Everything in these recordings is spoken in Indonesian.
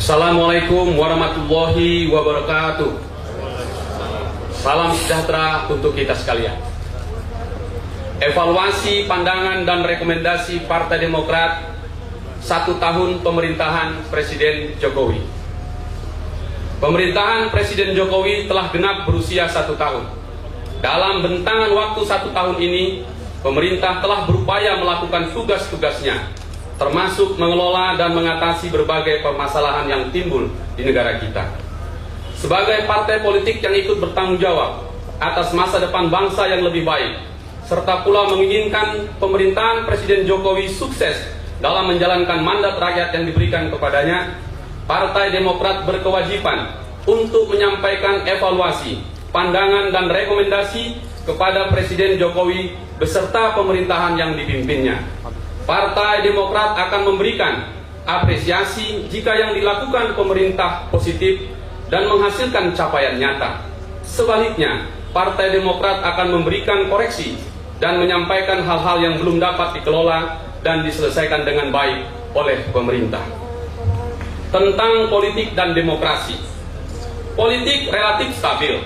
Assalamualaikum warahmatullahi wabarakatuh. Salam sejahtera untuk kita sekalian. Evaluasi, pandangan, dan rekomendasi Partai Demokrat 1 tahun pemerintahan Presiden Jokowi. Pemerintahan Presiden Jokowi telah genap berusia 1 tahun. Dalam bentangan waktu 1 tahun ini, pemerintah telah berupaya melakukan tugas-tugasnya, termasuk mengelola dan mengatasi berbagai permasalahan yang timbul di negara kita. Sebagai partai politik yang ikut bertanggung jawab atas masa depan bangsa yang lebih baik, serta pula menginginkan pemerintahan Presiden Jokowi sukses dalam menjalankan mandat rakyat yang diberikan kepadanya, Partai Demokrat berkewajiban untuk menyampaikan evaluasi, pandangan, dan rekomendasi kepada Presiden Jokowi beserta pemerintahan yang dipimpinnya. Partai Demokrat akan memberikan apresiasi jika yang dilakukan pemerintah positif dan menghasilkan capaian nyata. Sebaliknya, Partai Demokrat akan memberikan koreksi dan menyampaikan hal-hal yang belum dapat dikelola dan diselesaikan dengan baik oleh pemerintah. Tentang politik dan demokrasi. Politik relatif stabil.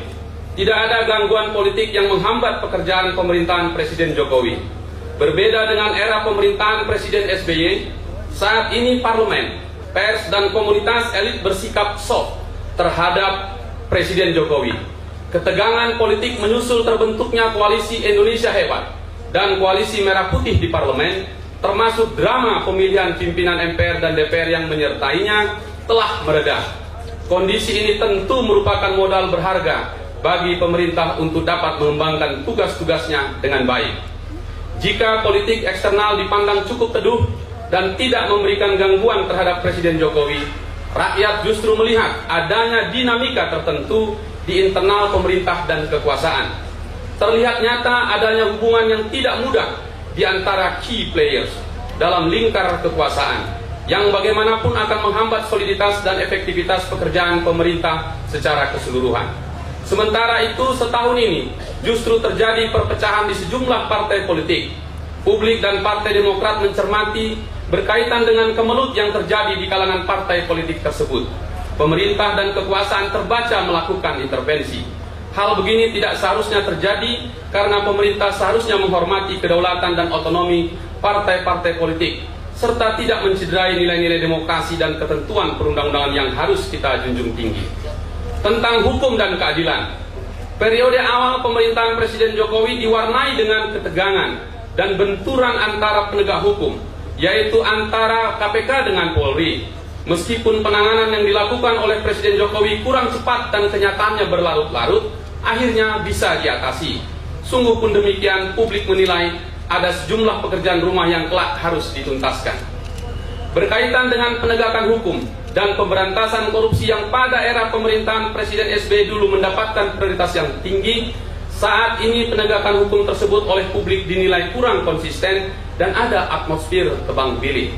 Tidak ada gangguan politik yang menghambat pekerjaan pemerintahan Presiden Jokowi. Berbeda dengan era pemerintahan Presiden SBY, saat ini parlemen, pers, dan komunitas elit bersikap soft terhadap Presiden Jokowi. Ketegangan politik menyusul terbentuknya koalisi Indonesia Hebat dan koalisi Merah Putih di parlemen, termasuk drama pemilihan pimpinan MPR dan DPR yang menyertainya, telah mereda. Kondisi ini tentu merupakan modal berharga bagi pemerintah untuk dapat mengembangkan tugas-tugasnya dengan baik. Jika politik eksternal dipandang cukup teduh dan tidak memberikan gangguan terhadap Presiden Jokowi, rakyat justru melihat adanya dinamika tertentu di internal pemerintah dan kekuasaan. Terlihat nyata adanya hubungan yang tidak mudah di antara key players dalam lingkar kekuasaan, yang bagaimanapun akan menghambat soliditas dan efektivitas pekerjaan pemerintah secara keseluruhan. Sementara itu, setahun ini justru terjadi perpecahan di sejumlah partai politik. Publik dan Partai Demokrat mencermati berkaitan dengan kemelut yang terjadi di kalangan partai politik tersebut. Pemerintah dan kekuasaan terbaca melakukan intervensi. Hal begini tidak seharusnya terjadi karena pemerintah seharusnya menghormati kedaulatan dan otonomi partai-partai politik, serta tidak mencederai nilai-nilai demokrasi dan ketentuan perundang-undangan yang harus kita junjung tinggi. Tentang hukum dan keadilan. Periode awal pemerintahan Presiden Jokowi diwarnai dengan ketegangan dan benturan antara penegak hukum, yaitu antara KPK dengan Polri. Meskipun penanganan yang dilakukan oleh Presiden Jokowi kurang cepat dan kenyataannya berlarut-larut, akhirnya bisa diatasi. Sungguh pun demikian, publik menilai ada sejumlah pekerjaan rumah yang kelak harus dituntaskan. Berkaitan dengan penegakan hukum dan pemberantasan korupsi yang pada era pemerintahan Presiden SBY dulu mendapatkan prioritas yang tinggi, saat ini penegakan hukum tersebut oleh publik dinilai kurang konsisten dan ada atmosfer tebang pilih.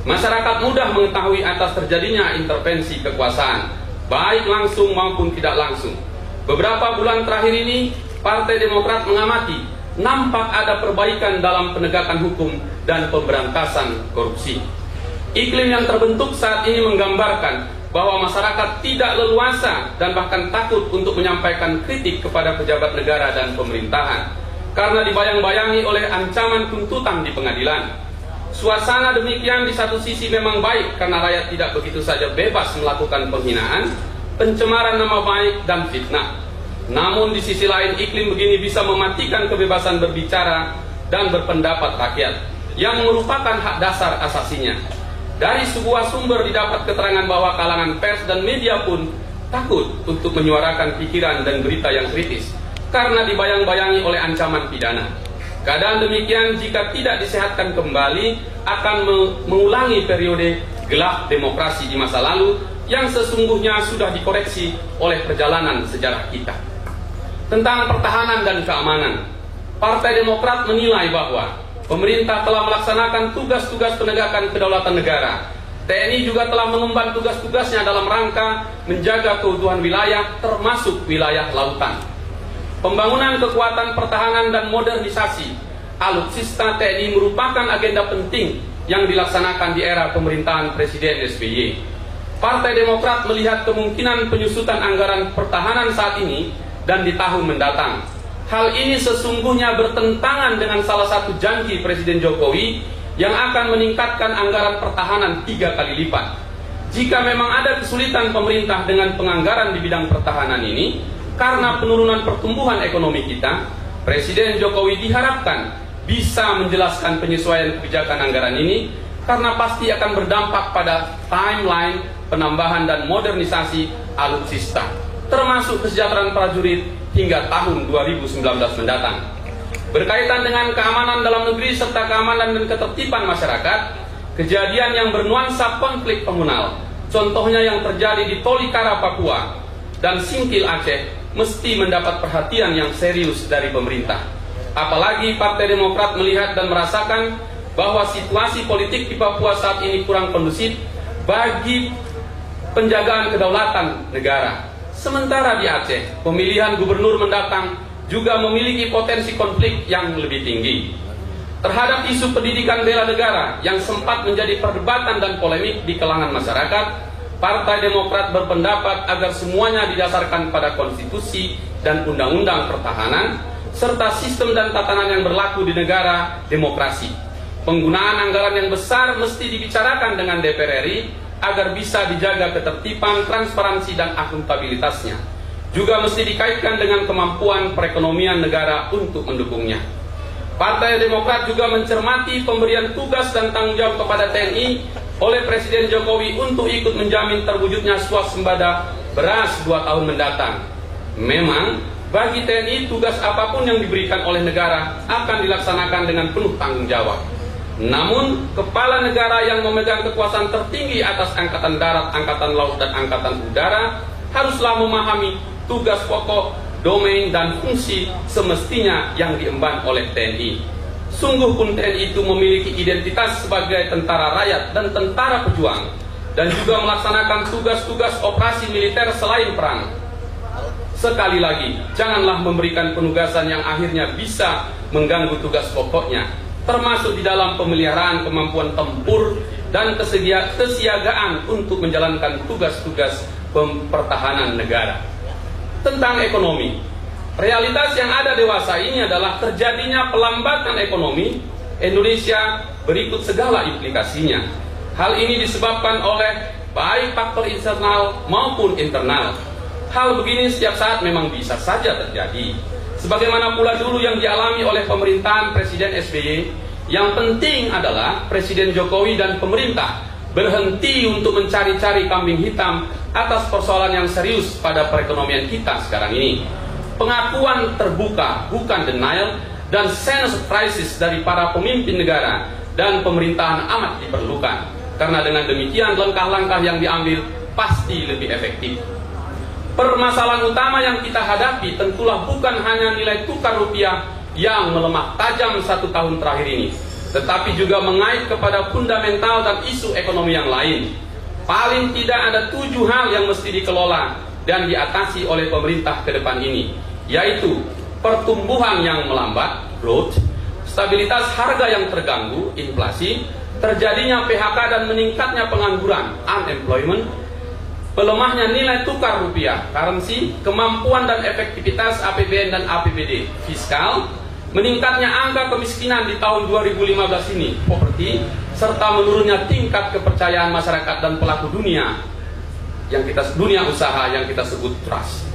Masyarakat mudah mengetahui atas terjadinya intervensi kekuasaan, baik langsung maupun tidak langsung. Beberapa bulan terakhir ini, Partai Demokrat mengamati nampak ada perbaikan dalam penegakan hukum dan pemberantasan korupsi. Iklim yang terbentuk saat ini menggambarkan bahwa masyarakat tidak leluasa dan bahkan takut untuk menyampaikan kritik kepada pejabat negara dan pemerintahan karena dibayang-bayangi oleh ancaman tuntutan di pengadilan. Suasana demikian di satu sisi memang baik karena rakyat tidak begitu saja bebas melakukan penghinaan, pencemaran nama baik, dan fitnah. Namun di sisi lain, iklim begini bisa mematikan kebebasan berbicara dan berpendapat rakyat yang merupakan hak dasar asasinya. Dari sebuah sumber didapat keterangan bahwa kalangan pers dan media pun takut untuk menyuarakan pikiran dan berita yang kritis karena dibayang-bayangi oleh ancaman pidana. Keadaan demikian jika tidak disehatkan kembali akan mengulangi periode gelap demokrasi di masa lalu yang sesungguhnya sudah dikoreksi oleh perjalanan sejarah kita. Tentang pertahanan dan keamanan, Partai Demokrat menilai bahwa pemerintah telah melaksanakan tugas-tugas penegakan kedaulatan negara. TNI juga telah mengemban tugas-tugasnya dalam rangka menjaga keutuhan wilayah, termasuk wilayah lautan. Pembangunan kekuatan pertahanan dan modernisasi alutsista TNI merupakan agenda penting yang dilaksanakan di era pemerintahan Presiden SBY. Partai Demokrat melihat kemungkinan penyusutan anggaran pertahanan saat ini dan di tahun mendatang. Hal ini sesungguhnya bertentangan dengan salah satu janji Presiden Jokowi yang akan meningkatkan anggaran pertahanan 3 kali lipat. Jika memang ada kesulitan pemerintah dengan penganggaran di bidang pertahanan ini karena penurunan pertumbuhan ekonomi kita, Presiden Jokowi diharapkan bisa menjelaskan penyesuaian kebijakan anggaran ini karena pasti akan berdampak pada timeline penambahan dan modernisasi alutsista, termasuk kesejahteraan prajurit hingga tahun 2019 mendatang. Berkaitan dengan keamanan dalam negeri serta keamanan dan ketertiban masyarakat, kejadian yang bernuansa konflik komunal, contohnya yang terjadi di Tolikara, Papua, dan Singkil, Aceh, mesti mendapat perhatian yang serius dari pemerintah. Apalagi Partai Demokrat melihat dan merasakan bahwa situasi politik di Papua saat ini kurang kondusif bagi penjagaan kedaulatan negara. Sementara di Aceh, pemilihan gubernur mendatang juga memiliki potensi konflik yang lebih tinggi. Terhadap isu pendidikan bela negara yang sempat menjadi perdebatan dan polemik di kalangan masyarakat, Partai Demokrat berpendapat agar semuanya didasarkan pada konstitusi dan undang-undang pertahanan, serta sistem dan tatanan yang berlaku di negara demokrasi. Penggunaan anggaran yang besar mesti dibicarakan dengan DPR RI agar bisa dijaga ketertiban, transparansi, dan akuntabilitasnya. Juga mesti dikaitkan dengan kemampuan perekonomian negara untuk mendukungnya. Partai Demokrat juga mencermati pemberian tugas dan tanggung jawab kepada TNI oleh Presiden Jokowi untuk ikut menjamin terwujudnya swasembada beras 2 tahun mendatang. Memang, bagi TNI tugas apapun yang diberikan oleh negara akan dilaksanakan dengan penuh tanggung jawab. Namun, kepala negara yang memegang kekuasaan tertinggi atas Angkatan Darat, Angkatan Laut, dan Angkatan Udara haruslah memahami tugas pokok, domain, dan fungsi semestinya yang diemban oleh TNI. Sungguh pun TNI itu memiliki identitas sebagai tentara rakyat dan tentara pejuang, dan juga melaksanakan tugas-tugas operasi militer selain perang. Sekali lagi, janganlah memberikan penugasan yang akhirnya bisa mengganggu tugas pokoknya, termasuk di dalam pemeliharaan kemampuan tempur dan kesiagaan untuk menjalankan tugas-tugas pertahanan negara. Tentang ekonomi, realitas yang ada dewasa ini adalah terjadinya pelambatan ekonomi Indonesia berikut segala implikasinya. Hal ini disebabkan oleh baik faktor eksternal maupun internal. Hal begini setiap saat memang bisa saja terjadi. Sebagaimana pula dulu yang dialami oleh pemerintahan Presiden SBY, yang penting adalah Presiden Jokowi dan pemerintah berhenti untuk mencari-cari kambing hitam atas persoalan yang serius pada perekonomian kita sekarang ini. Pengakuan terbuka, bukan denial, dan sense of crisis dari para pemimpin negara dan pemerintahan amat diperlukan. Karena dengan demikian langkah-langkah yang diambil pasti lebih efektif. Permasalahan utama yang kita hadapi tentulah bukan hanya nilai tukar rupiah yang melemah tajam 1 tahun terakhir ini, tetapi juga mengait kepada fundamental dan isu ekonomi yang lain. Paling tidak ada 7 hal yang mesti dikelola dan diatasi oleh pemerintah ke depan ini, yaitu pertumbuhan yang melambat, growth, stabilitas harga yang terganggu, inflasi, terjadinya PHK dan meningkatnya pengangguran, unemployment, pelemahnya nilai tukar rupiah, currency, kemampuan dan efektivitas APBN dan APBD, fiskal, meningkatnya angka kemiskinan di tahun 2015 ini, poverty, serta menurunnya tingkat kepercayaan masyarakat dan pelaku dunia usaha yang kita sebut trust.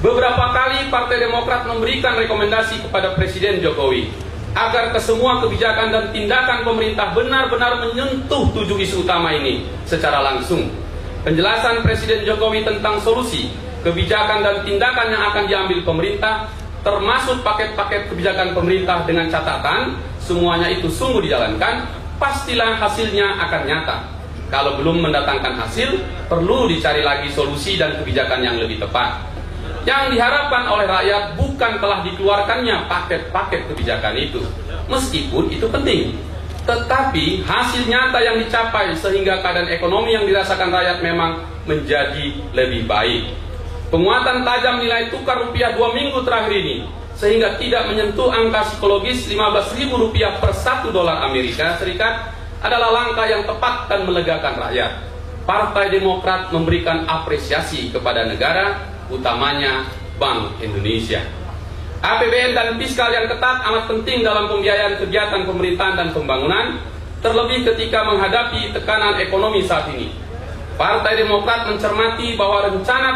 Beberapa kali Partai Demokrat memberikan rekomendasi kepada Presiden Jokowi agar kesemua kebijakan dan tindakan pemerintah benar-benar menyentuh 7 isu utama ini secara langsung. Penjelasan Presiden Jokowi tentang solusi, kebijakan dan tindakan yang akan diambil pemerintah, termasuk paket-paket kebijakan pemerintah dengan catatan semuanya itu sungguh dijalankan, pastilah hasilnya akan nyata. Kalau belum mendatangkan hasil, perlu dicari lagi solusi dan kebijakan yang lebih tepat. Yang diharapkan oleh rakyat bukan telah dikeluarkannya paket-paket kebijakan itu, meskipun itu penting, tetapi hasil nyata yang dicapai sehingga keadaan ekonomi yang dirasakan rakyat memang menjadi lebih baik. Penguatan tajam nilai tukar rupiah 2 minggu terakhir ini sehingga tidak menyentuh angka psikologis Rp15.000 per $1 Amerika Serikat adalah langkah yang tepat dan melegakan rakyat. Partai Demokrat memberikan apresiasi kepada negara, utamanya Bank Indonesia. APBN dan fiskal yang ketat amat penting dalam pembiayaan kegiatan pemerintahan dan pembangunan, terlebih ketika menghadapi tekanan ekonomi saat ini. Partai Demokrat mencermati bahwa rencana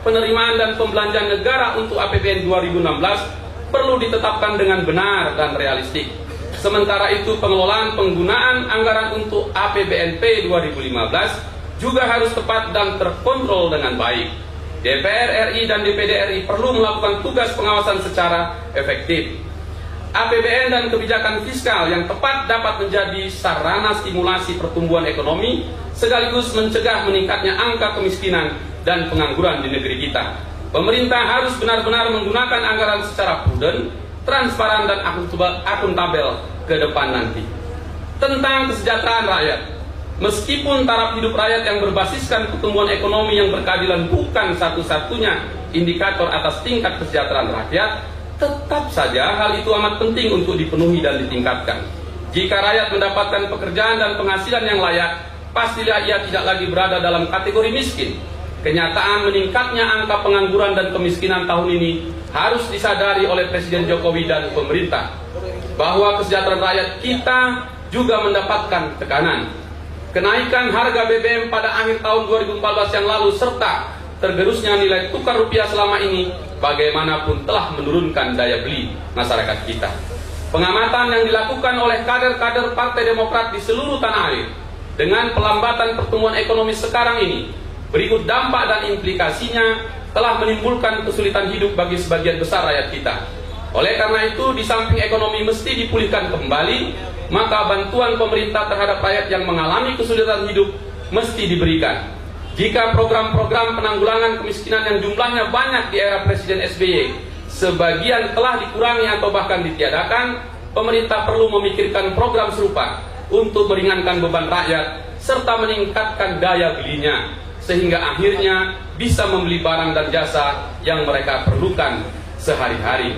penerimaan dan pembelanjaan negara untuk APBN 2016 perlu ditetapkan dengan benar dan realistik. Sementara itu, pengelolaan penggunaan anggaran untuk APBNP 2015 juga harus tepat dan terkontrol dengan baik. DPR RI dan DPD RI perlu melakukan tugas pengawasan secara efektif. APBN dan kebijakan fiskal yang tepat dapat menjadi sarana stimulasi pertumbuhan ekonomi, sekaligus mencegah meningkatnya angka kemiskinan dan pengangguran di negeri kita. Pemerintah harus benar-benar menggunakan anggaran secara prudent, transparan, dan akuntabel ke depan nanti. Tentang kesejahteraan rakyat, meskipun taraf hidup rakyat yang berbasiskan pertumbuhan ekonomi yang berkeadilan bukan satu-satunya indikator atas tingkat kesejahteraan rakyat, tetap saja hal itu amat penting untuk dipenuhi dan ditingkatkan. Jika rakyat mendapatkan pekerjaan dan penghasilan yang layak, pastilah ia tidak lagi berada dalam kategori miskin. Kenyataan meningkatnya angka pengangguran dan kemiskinan tahun ini harus disadari oleh Presiden Jokowi dan pemerintah, bahwa kesejahteraan rakyat kita juga mendapatkan tekanan. Kenaikan harga BBM pada akhir tahun 2014 yang lalu serta tergerusnya nilai tukar rupiah selama ini bagaimanapun telah menurunkan daya beli masyarakat kita. Pengamatan yang dilakukan oleh kader-kader Partai Demokrat di seluruh tanah air dengan pelambatan pertumbuhan ekonomi sekarang ini, berikut dampak dan implikasinya telah menimbulkan kesulitan hidup bagi sebagian besar rakyat kita. Oleh karena itu, di samping ekonomi mesti dipulihkan kembali, maka bantuan pemerintah terhadap rakyat yang mengalami kesulitan hidup mesti diberikan. Jika program-program penanggulangan kemiskinan yang jumlahnya banyak di era Presiden SBY sebagian telah dikurangi atau bahkan ditiadakan, pemerintah perlu memikirkan program serupa untuk meringankan beban rakyat serta meningkatkan daya belinya, sehingga akhirnya bisa membeli barang dan jasa yang mereka perlukan sehari-hari.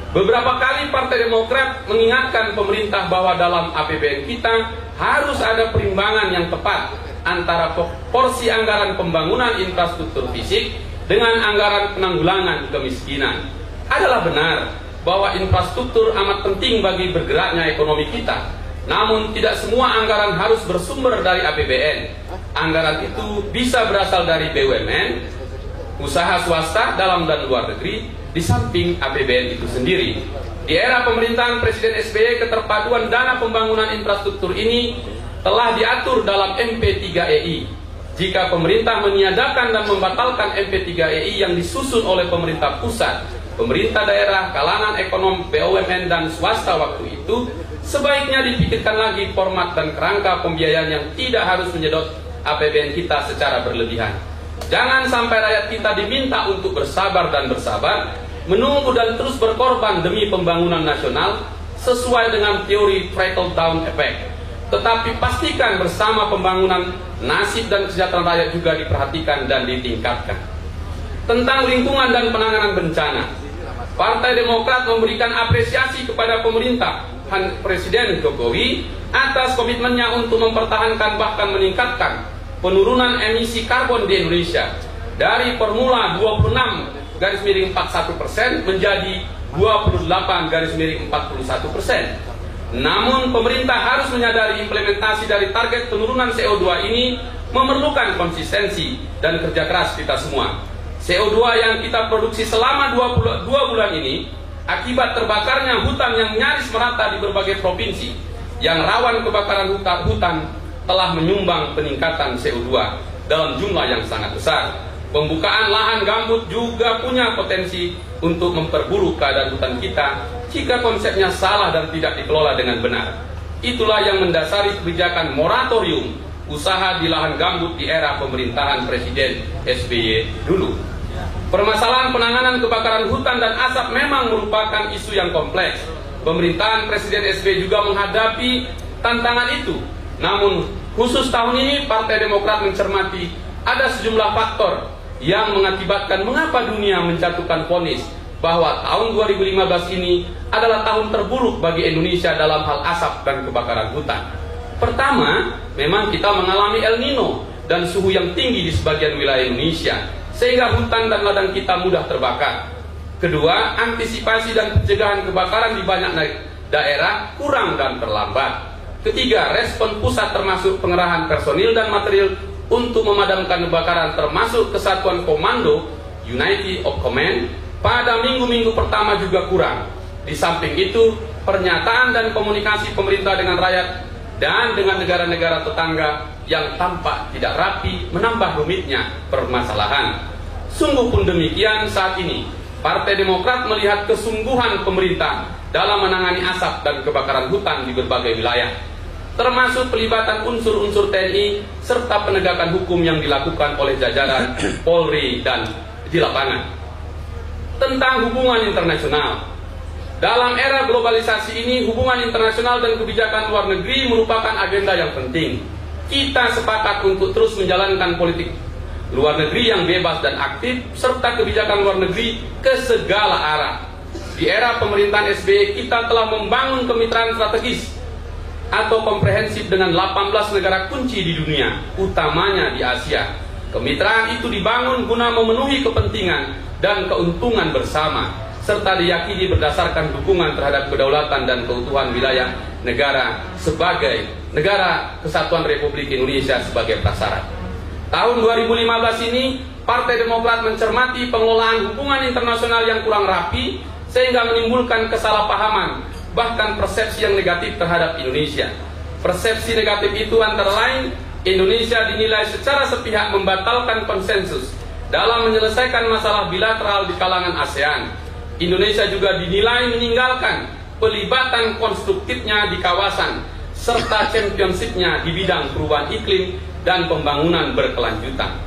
Beberapa kali Partai Demokrat mengingatkan pemerintah bahwa dalam APBN kita harus ada perimbangan yang tepat antara porsi anggaran pembangunan infrastruktur fisik dengan anggaran penanggulangan kemiskinan. Adalah benar bahwa infrastruktur amat penting bagi bergeraknya ekonomi kita. Namun tidak semua anggaran harus bersumber dari APBN. Anggaran itu bisa berasal dari BUMN, usaha swasta dalam dan luar negeri, di samping APBN itu sendiri. Di era pemerintahan Presiden SBY, keterpaduan dana pembangunan infrastruktur ini telah diatur dalam MP3EI. Jika pemerintah meniadakan dan membatalkan MP3EI yang disusun oleh pemerintah pusat, pemerintah daerah, kalangan ekonom, BUMN, dan swasta waktu itu, sebaiknya dipikirkan lagi format dan kerangka pembiayaan yang tidak harus menyedot APBN kita secara berlebihan. Jangan sampai rakyat kita diminta untuk bersabar dan bersabar, menunggu dan terus berkorban demi pembangunan nasional sesuai dengan teori trickle down effect. Tetapi pastikan bersama pembangunan, nasib dan kesejahteraan rakyat juga diperhatikan dan ditingkatkan. Tentang lingkungan dan penanganan bencana, Partai Demokrat memberikan apresiasi kepada pemerintah Presiden Jokowi atas komitmennya untuk mempertahankan bahkan meningkatkan penurunan emisi karbon di Indonesia dari formula 26/41% menjadi 28/41%. Namun pemerintah harus menyadari implementasi dari target penurunan CO2 ini memerlukan konsistensi dan kerja keras kita semua. CO2 yang kita produksi selama 2 bulan ini akibat terbakarnya hutan yang nyaris merata di berbagai provinsi yang rawan kebakaran hutan telah menyumbang peningkatan CO2 dalam jumlah yang sangat besar. Pembukaan lahan gambut juga punya potensi untuk memperburuk keadaan hutan kita jika konsepnya salah dan tidak dikelola dengan benar. Itulah yang mendasari kebijakan moratorium usaha di lahan gambut di era pemerintahan Presiden SBY dulu. Permasalahan penanganan kebakaran hutan dan asap memang merupakan isu yang kompleks. Pemerintahan Presiden SBY juga menghadapi tantangan itu. Namun khusus tahun ini Partai Demokrat mencermati ada sejumlah faktor yang mengakibatkan mengapa dunia menjatuhkan vonis bahwa tahun 2015 ini adalah tahun terburuk bagi Indonesia dalam hal asap dan kebakaran hutan. Pertama, memang kita mengalami El Nino dan suhu yang tinggi di sebagian wilayah Indonesia, sehingga hutan dan ladang kita mudah terbakar. Kedua, antisipasi dan pencegahan kebakaran di banyak daerah kurang dan terlambat. Ketiga, respon pusat termasuk pengerahan personil dan material untuk memadamkan kebakaran termasuk kesatuan komando Unity of Command pada minggu-minggu pertama juga kurang. Di samping itu, pernyataan dan komunikasi pemerintah dengan rakyat dan dengan negara-negara tetangga yang tampak tidak rapi menambah rumitnya permasalahan. Sungguh pun demikian, saat ini Partai Demokrat melihat kesungguhan pemerintah dalam menangani asap dan kebakaran hutan di berbagai wilayah, termasuk pelibatan unsur-unsur TNI serta penegakan hukum yang dilakukan oleh jajaran Polri dan di lapangan. Tentang hubungan internasional, dalam era globalisasi ini, hubungan internasional dan kebijakan luar negeri merupakan agenda yang penting. Kita sepakat untuk terus menjalankan politik luar negeri yang bebas dan aktif, serta kebijakan luar negeri ke segala arah. Di era pemerintahan SBY, kita telah membangun kemitraan strategis atau komprehensif dengan 18 negara kunci di dunia, utamanya di Asia. Kemitraan itu dibangun guna memenuhi kepentingan dan keuntungan bersama, serta diyakini berdasarkan dukungan terhadap kedaulatan dan keutuhan wilayah negara sebagai negara kesatuan Republik Indonesia sebagai prasyarat. Tahun 2015 ini, Partai Demokrat mencermati pengelolaan hubungan internasional yang kurang rapi sehingga menimbulkan kesalahpahaman, bahkan persepsi yang negatif terhadap Indonesia. Persepsi negatif itu antara lain, Indonesia dinilai secara sepihak membatalkan konsensus dalam menyelesaikan masalah bilateral di kalangan ASEAN. Indonesia juga dinilai meninggalkan pelibatan konstruktifnya di kawasan serta championship-nya di bidang perubahan iklim dan pembangunan berkelanjutan.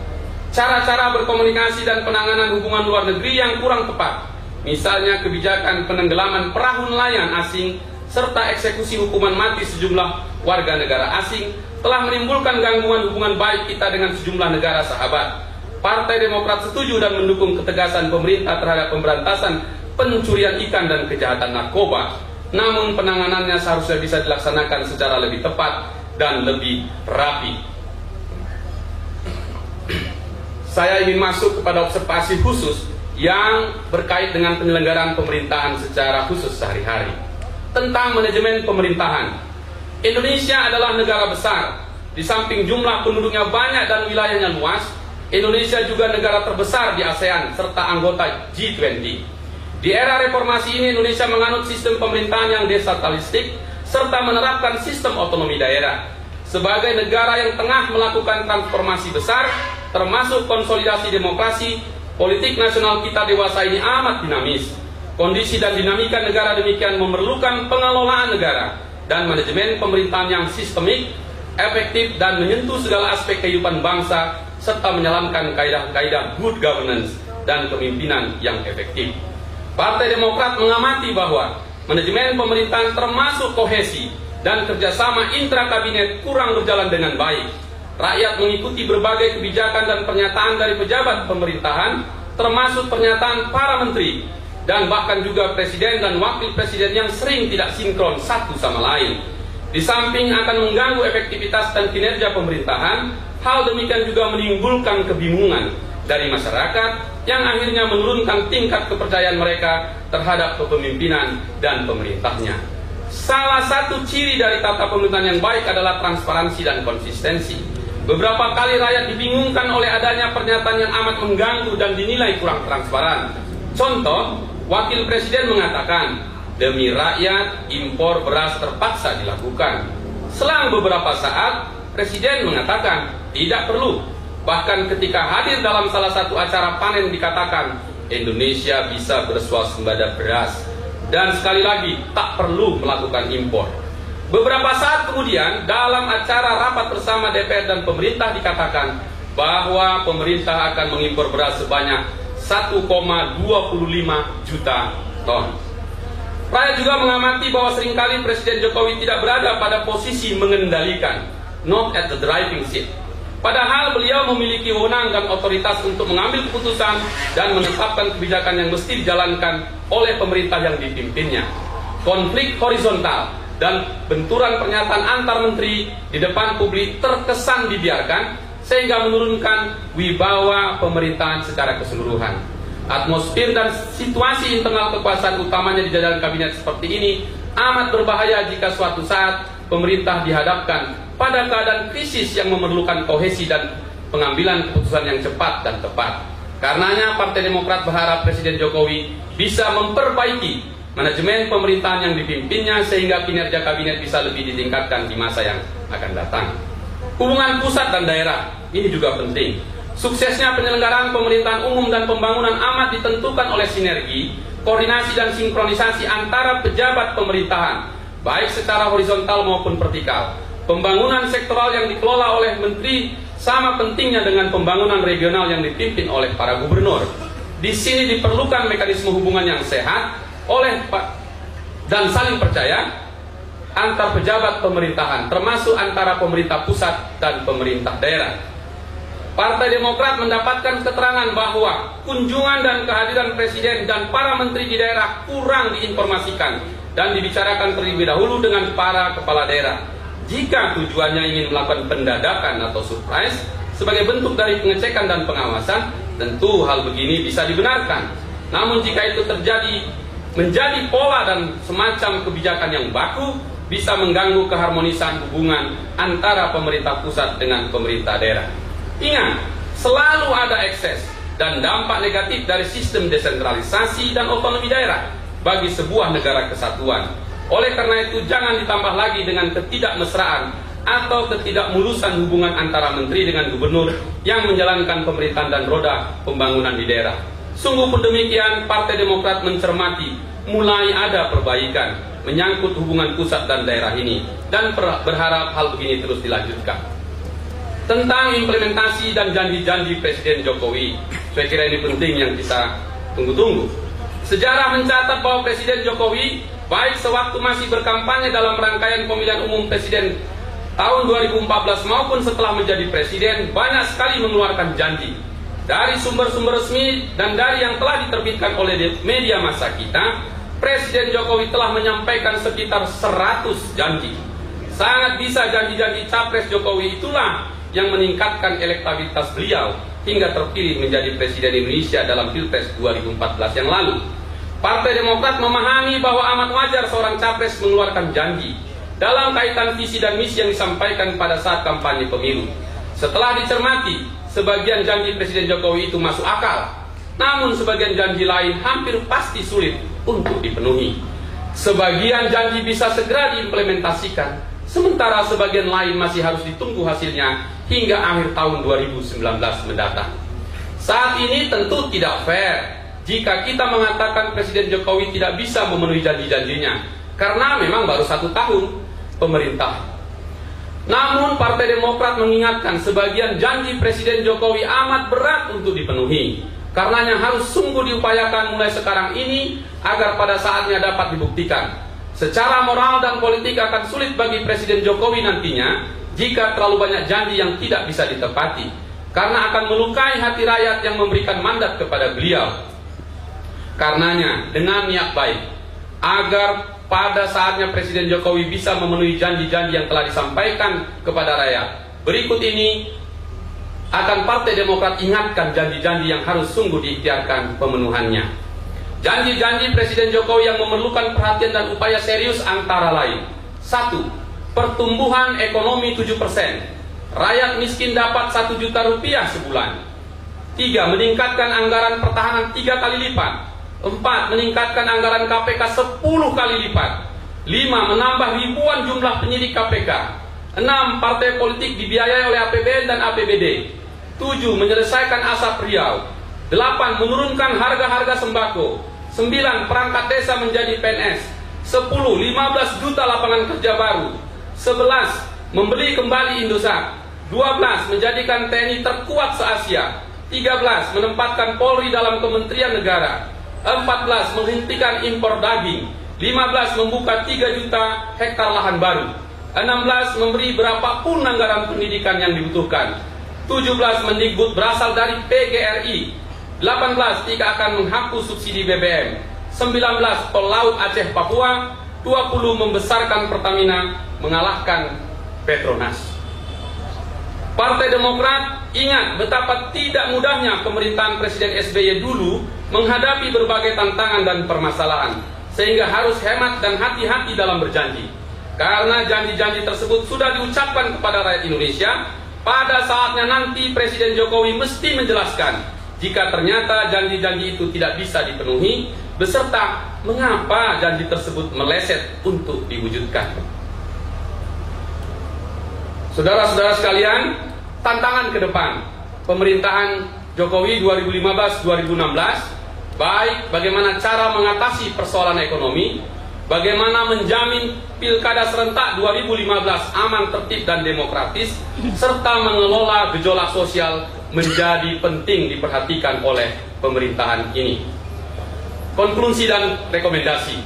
Cara-cara berkomunikasi dan penanganan hubungan luar negeri yang kurang tepat, misalnya kebijakan penenggelaman perahu nelayan asing serta eksekusi hukuman mati sejumlah warga negara asing, telah menimbulkan gangguan hubungan baik kita dengan sejumlah negara sahabat. Partai Demokrat setuju dan mendukung ketegasan pemerintah terhadap pemberantasan pencurian ikan dan kejahatan narkoba. Namun penanganannya seharusnya bisa dilaksanakan secara lebih tepat dan lebih rapi. Saya ingin masuk kepada observasi khusus yang berkait dengan penyelenggaraan pemerintahan secara khusus sehari-hari. Tentang manajemen pemerintahan, Indonesia adalah negara besar. Di samping jumlah penduduknya banyak dan wilayahnya luas, Indonesia juga negara terbesar di ASEAN serta anggota G20. Di era reformasi ini, Indonesia menganut sistem pemerintahan yang desentralistik serta menerapkan sistem otonomi daerah. Sebagai negara yang tengah melakukan transformasi besar, termasuk konsolidasi demokrasi, politik nasional kita dewasa ini amat dinamis. Kondisi dan dinamika negara demikian memerlukan pengelolaan negara dan manajemen pemerintahan yang sistemik, efektif, dan menyentuh segala aspek kehidupan bangsa, serta menjalankan kaidah-kaidah good governance dan kepemimpinan yang efektif. Partai Demokrat mengamati bahwa manajemen pemerintahan termasuk kohesi dan kerjasama intra-kabinet kurang berjalan dengan baik. Rakyat mengikuti berbagai kebijakan dan pernyataan dari pejabat pemerintahan, termasuk pernyataan para menteri, dan bahkan juga presiden dan wakil presiden yang sering tidak sinkron satu sama lain. Di samping akan mengganggu efektivitas dan kinerja pemerintahan, hal demikian juga menimbulkan kebingungan dari masyarakat yang akhirnya menurunkan tingkat kepercayaan mereka terhadap kepemimpinan dan pemerintahnya. Salah satu ciri dari tata pemerintahan yang baik adalah transparansi dan konsistensi. Beberapa kali rakyat dibingungkan oleh adanya pernyataan yang amat mengganggu dan dinilai kurang transparan. Contoh, wakil presiden mengatakan, demi rakyat, impor beras terpaksa dilakukan. Selang beberapa saat, presiden mengatakan, tidak perlu. Bahkan ketika hadir dalam salah satu acara panen dikatakan, Indonesia bisa berswasembada beras. Dan sekali lagi, tak perlu melakukan impor. Beberapa saat kemudian, dalam acara rapat bersama DPR dan pemerintah dikatakan bahwa pemerintah akan mengimpor beras sebanyak 1,25 juta ton. Rakyat juga mengamati bahwa seringkali Presiden Jokowi tidak berada pada posisi mengendalikan, not at the driving seat. Padahal beliau memiliki wewenang dan otoritas untuk mengambil keputusan dan menetapkan kebijakan yang mesti dijalankan oleh pemerintah yang dipimpinnya. Konflik horizontal dan benturan pernyataan antar menteri di depan publik terkesan dibiarkan, sehingga menurunkan wibawa pemerintahan secara keseluruhan. Atmosfer dan situasi internal kekuasaan utamanya di jajaran kabinet seperti ini amat berbahaya jika suatu saat pemerintah dihadapkan pada keadaan krisis yang memerlukan kohesi dan pengambilan keputusan yang cepat dan tepat. Karenanya Partai Demokrat berharap Presiden Jokowi bisa memperbaiki manajemen pemerintahan yang dipimpinnya sehingga kinerja kabinet bisa lebih ditingkatkan di masa yang akan datang. Hubungan pusat dan daerah ini juga penting. Suksesnya penyelenggaraan pemerintahan umum dan pembangunan amat ditentukan oleh sinergi, koordinasi dan sinkronisasi antara pejabat pemerintahan, baik secara horizontal maupun vertikal. Pembangunan sektoral yang dikelola oleh menteri sama pentingnya dengan pembangunan regional yang dipimpin oleh para gubernur. Di sini diperlukan mekanisme hubungan yang sehat dan saling percaya antar pejabat pemerintahan, termasuk antara pemerintah pusat dan pemerintah daerah. Partai Demokrat mendapatkan keterangan bahwa kunjungan dan kehadiran Presiden dan para menteri di daerah kurang diinformasikan dan dibicarakan terlebih dahulu dengan para kepala daerah. Jika tujuannya ingin melakukan pendadakan atau surprise sebagai bentuk dari pengecekan dan pengawasan, tentu hal begini bisa dibenarkan. Namun jika itu menjadi pola dan semacam kebijakan yang baku, bisa mengganggu keharmonisan hubungan antara pemerintah pusat dengan pemerintah daerah. Ingat, selalu ada ekses dan dampak negatif dari sistem desentralisasi dan otonomi daerah bagi sebuah negara kesatuan. Oleh karena itu, jangan ditambah lagi dengan ketidakmesraan atau ketidakmulusan hubungan antara menteri dengan gubernur yang menjalankan pemerintahan dan roda pembangunan di daerah. Sungguh pun demikian, Partai Demokrat mencermati mulai ada perbaikan menyangkut hubungan pusat dan daerah ini dan berharap hal begini terus dilanjutkan. Tentang implementasi dan janji-janji Presiden Jokowi, saya kira ini penting yang kita tunggu-tunggu. Sejarah mencatat bahwa Presiden Jokowi baik sewaktu masih berkampanye dalam rangkaian pemilihan umum presiden tahun 2014 maupun setelah menjadi presiden, banyak sekali mengeluarkan janji. Dari sumber-sumber resmi dan dari yang telah diterbitkan oleh media massa kita, Presiden Jokowi telah menyampaikan sekitar 100 janji. Sangat bisa janji-janji Capres Jokowi itulah yang meningkatkan elektabilitas beliau hingga terpilih menjadi Presiden Indonesia dalam Pilpres 2014 yang lalu. Partai Demokrat memahami bahwa amat wajar seorang capres mengeluarkan janji dalam kaitan visi dan misi yang disampaikan pada saat kampanye pemilu. Setelah dicermati, sebagian janji Presiden Jokowi itu masuk akal, namun sebagian janji lain hampir pasti sulit untuk dipenuhi. Sebagian janji bisa segera diimplementasikan, sementara sebagian lain masih harus ditunggu hasilnya hingga akhir tahun 2019 mendatang. Saat ini tentu tidak fair jika kita mengatakan Presiden Jokowi tidak bisa memenuhi janji-janjinya, karena memang baru 1 tahun pemerintah. Namun Partai Demokrat mengingatkan sebagian janji Presiden Jokowi amat berat untuk dipenuhi. Karenanya harus sungguh diupayakan mulai sekarang ini agar pada saatnya dapat dibuktikan. Secara moral dan politik akan sulit bagi Presiden Jokowi nantinya jika terlalu banyak janji yang tidak bisa ditepati, karena akan melukai hati rakyat yang memberikan mandat kepada beliau. Karenanya dengan niat baik agar pada saatnya Presiden Jokowi bisa memenuhi janji-janji yang telah disampaikan kepada rakyat, berikut ini akan Partai Demokrat ingatkan janji-janji yang harus sungguh diikhtiarkan pemenuhannya. Janji-janji Presiden Jokowi yang memerlukan perhatian dan upaya serius antara lain: 1. Pertumbuhan ekonomi 7%. Rakyat miskin dapat 1 juta rupiah sebulan. 3. Meningkatkan anggaran pertahanan 3 kali lipat. 4. Meningkatkan anggaran KPK 10 kali lipat. 5. Menambah ribuan jumlah penyidik KPK. 6. Partai politik dibiayai oleh APBN dan APBD. 7. Menyelesaikan asap Riau. 8. Menurunkan harga-harga sembako. 9. Perangkat desa menjadi PNS. 10. 15 juta lapangan kerja baru. 11. Membeli kembali Indosat. 12. Menjadikan TNI terkuat se-Asia. 13. Menempatkan Polri dalam Kementerian Negara. 14. Menghentikan impor daging. 15. Membuka 3 juta hektar lahan baru. 16. Memberi berapapun anggaran pendidikan yang dibutuhkan. 17. Mendikbud berasal dari PGRI. 18. Tidak akan menghapus subsidi BBM. 19. Tol laut Aceh Papua. 20. Membesarkan Pertamina, mengalahkan Petronas. Partai Demokrat ingat betapa tidak mudahnya pemerintahan Presiden SBY dulu menghadapi berbagai tantangan dan permasalahan, sehingga harus hemat dan hati-hati dalam berjanji. Karena janji-janji tersebut sudah diucapkan kepada rakyat Indonesia, pada saatnya nanti Presiden Jokowi mesti menjelaskan jika ternyata janji-janji itu tidak bisa dipenuhi, beserta mengapa janji tersebut meleset untuk diwujudkan. Saudara-saudara sekalian, tantangan ke depan pemerintahan Jokowi 2015-2016, baik bagaimana cara mengatasi persoalan ekonomi, bagaimana menjamin pilkada serentak 2015 aman, tertib, dan demokratis, serta mengelola gejolak sosial menjadi penting diperhatikan oleh pemerintahan ini. Konklusi dan rekomendasi.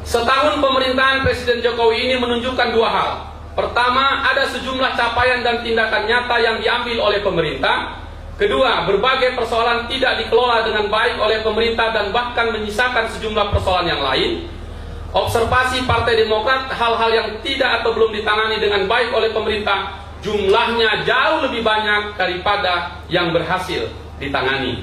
Setahun pemerintahan Presiden Jokowi ini menunjukkan dua hal. Pertama, ada sejumlah capaian dan tindakan nyata yang diambil oleh pemerintah. Kedua, berbagai persoalan tidak dikelola dengan baik oleh pemerintah dan bahkan menyisakan sejumlah persoalan yang lain. Observasi Partai Demokrat, hal-hal yang tidak atau belum ditangani dengan baik oleh pemerintah jumlahnya jauh lebih banyak daripada yang berhasil ditangani.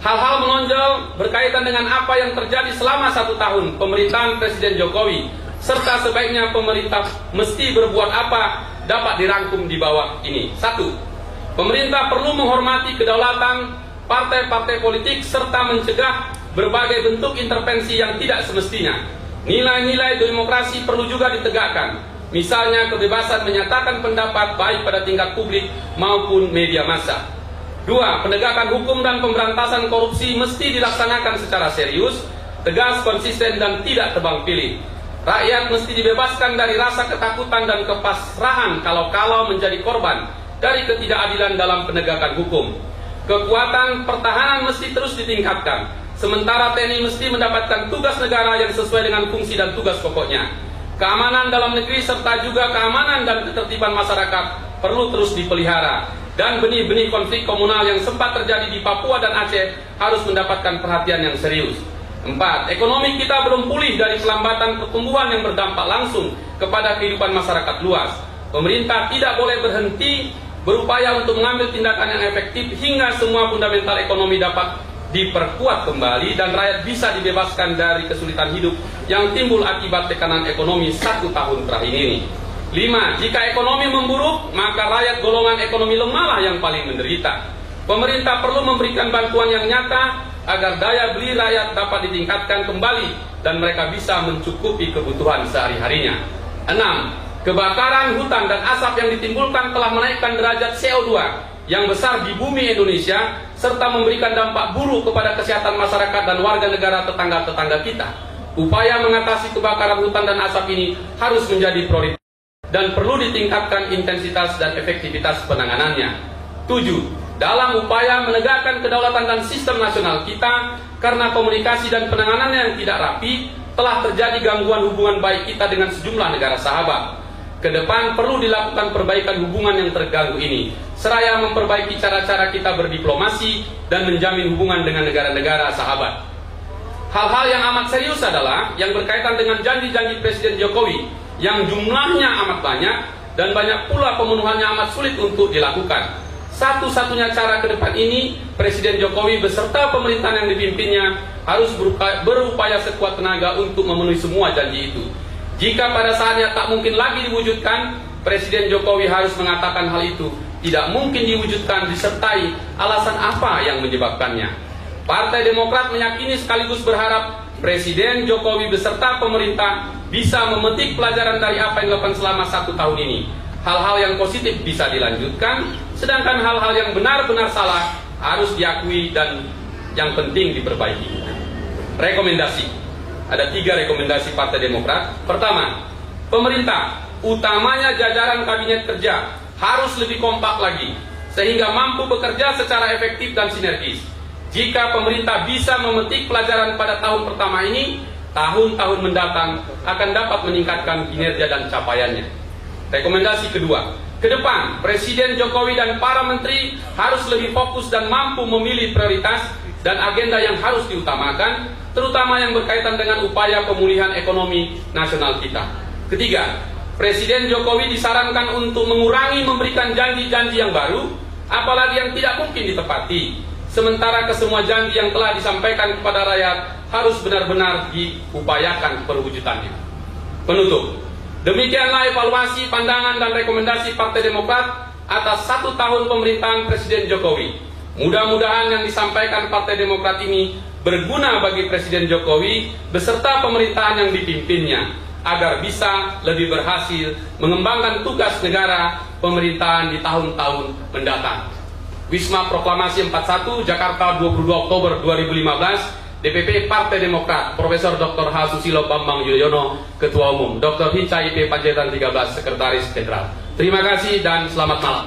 Hal-hal menonjol berkaitan dengan apa yang terjadi selama 1 tahun pemerintahan Presiden Jokowi, serta sebaiknya pemerintah mesti berbuat apa dapat dirangkum di bawah ini. 1. Pemerintah perlu menghormati kedaulatan partai-partai politik serta mencegah berbagai bentuk intervensi yang tidak semestinya. Nilai-nilai demokrasi perlu juga ditegakkan, misalnya kebebasan menyatakan pendapat baik pada tingkat publik maupun media massa. 2. Penegakan hukum dan pemberantasan korupsi mesti dilaksanakan secara serius, tegas, konsisten, dan tidak tebang pilih. Rakyat mesti dibebaskan dari rasa ketakutan dan kepasrahan kalau-kalau menjadi korban dari ketidakadilan dalam penegakan hukum. Kekuatan pertahanan mesti terus ditingkatkan, sementara TNI mesti mendapatkan tugas negara yang sesuai dengan fungsi dan tugas pokoknya. Keamanan dalam negeri serta juga keamanan dan ketertiban masyarakat perlu terus dipelihara, dan benih-benih konflik komunal yang sempat terjadi di Papua dan Aceh harus mendapatkan perhatian yang serius. 4. Ekonomi kita belum pulih dari pelambatan pertumbuhan yang berdampak langsung kepada kehidupan masyarakat luas. Pemerintah tidak boleh berhenti berupaya untuk mengambil tindakan yang efektif hingga semua fundamental ekonomi dapat diperkuat kembali dan rakyat bisa dibebaskan dari kesulitan hidup yang timbul akibat tekanan ekonomi 1 tahun terakhir ini. 5. Jika ekonomi memburuk, maka rakyat golongan ekonomi lemahlah yang paling menderita. Pemerintah perlu memberikan bantuan yang nyata agar daya beli rakyat dapat ditingkatkan kembali dan mereka bisa mencukupi kebutuhan sehari-harinya. 6. Kebakaran hutan dan asap yang ditimbulkan telah menaikkan derajat CO2 yang besar di bumi Indonesia serta memberikan dampak buruk kepada kesehatan masyarakat dan warga negara tetangga-tetangga kita. Upaya mengatasi kebakaran hutan dan asap ini harus menjadi prioritas dan perlu ditingkatkan intensitas dan efektivitas penanganannya. 7. Dalam upaya menegakkan kedaulatan dan sistem nasional kita, karena komunikasi dan penanganannya yang tidak rapi, telah terjadi gangguan hubungan baik kita dengan sejumlah negara sahabat. Kedepan perlu dilakukan perbaikan hubungan yang terganggu ini, seraya memperbaiki cara-cara kita berdiplomasi dan menjamin hubungan dengan negara-negara sahabat. Hal-hal yang amat serius adalah yang berkaitan dengan janji-janji Presiden Jokowi yang jumlahnya amat banyak dan banyak pula pemenuhannya amat sulit untuk dilakukan. Satu-satunya cara ke depan ini, Presiden Jokowi beserta pemerintahan yang dipimpinnya harus berupaya sekuat tenaga untuk memenuhi semua janji itu. Jika pada saatnya tak mungkin lagi diwujudkan, Presiden Jokowi harus mengatakan hal itu tidak mungkin diwujudkan disertai alasan apa yang menyebabkannya. Partai Demokrat meyakini sekaligus berharap Presiden Jokowi beserta pemerintah bisa memetik pelajaran dari apa yang dilakukan selama 1 tahun ini. Hal-hal yang positif bisa dilanjutkan, sedangkan hal-hal yang benar-benar salah harus diakui dan yang penting diperbaiki. Rekomendasi. Ada 3 rekomendasi Partai Demokrat. Pertama, pemerintah, utamanya jajaran kabinet kerja, harus lebih kompak lagi, sehingga mampu bekerja secara efektif dan sinergis. Jika pemerintah bisa memetik pelajaran pada tahun pertama ini, tahun-tahun mendatang akan dapat meningkatkan kinerja dan capaiannya. Rekomendasi kedua, ke depan Presiden Jokowi dan para menteri harus lebih fokus dan mampu memilih prioritas dan agenda yang harus diutamakan, terutama yang berkaitan dengan upaya pemulihan ekonomi nasional kita. Ketiga, Presiden Jokowi disarankan untuk mengurangi memberikan janji-janji yang baru apalagi yang tidak mungkin ditepati. Sementara kesemua janji yang telah disampaikan kepada rakyat harus benar-benar diupayakan perwujudannya. Penutup, demikianlah evaluasi, pandangan, dan rekomendasi Partai Demokrat atas 1 tahun pemerintahan Presiden Jokowi. Mudah-mudahan yang disampaikan Partai Demokrat ini berguna bagi Presiden Jokowi beserta pemerintahan yang dipimpinnya, agar bisa lebih berhasil mengembangkan tugas negara pemerintahan di tahun-tahun mendatang. Wisma Proklamasi 41, Jakarta, 22 Oktober 2015, DPP Partai Demokrat, Profesor Dr. H. Susilo Bambang Yudhoyono, Ketua Umum, Dr. Hinca IP Panjaitan 13, Sekretaris Jenderal. Terima kasih dan selamat malam.